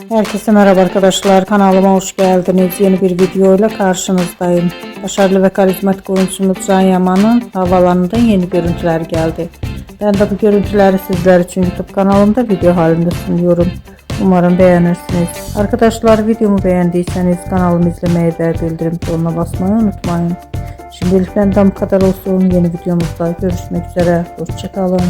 Herkese merhaba arkadaşlar, kanalıma hoş geldiniz. Yeni bir video ile karşınızdayım. Başarılı ve karizmatik oyuncumuz Can Yaman'ın havalarında yeni görüntüler geldi. Ben de bu görüntüleri sizler için YouTube kanalımda video halinde sunuyorum. Umarım beğenirsiniz. Arkadaşlar, videomu beğendiyseniz kanalımı izlemeyi ve bildirim butonuna basmayı unutmayın. Şimdilik benden bu kadar olsun. Yeni videomuzda görüşmek üzere. Hoşça kalın.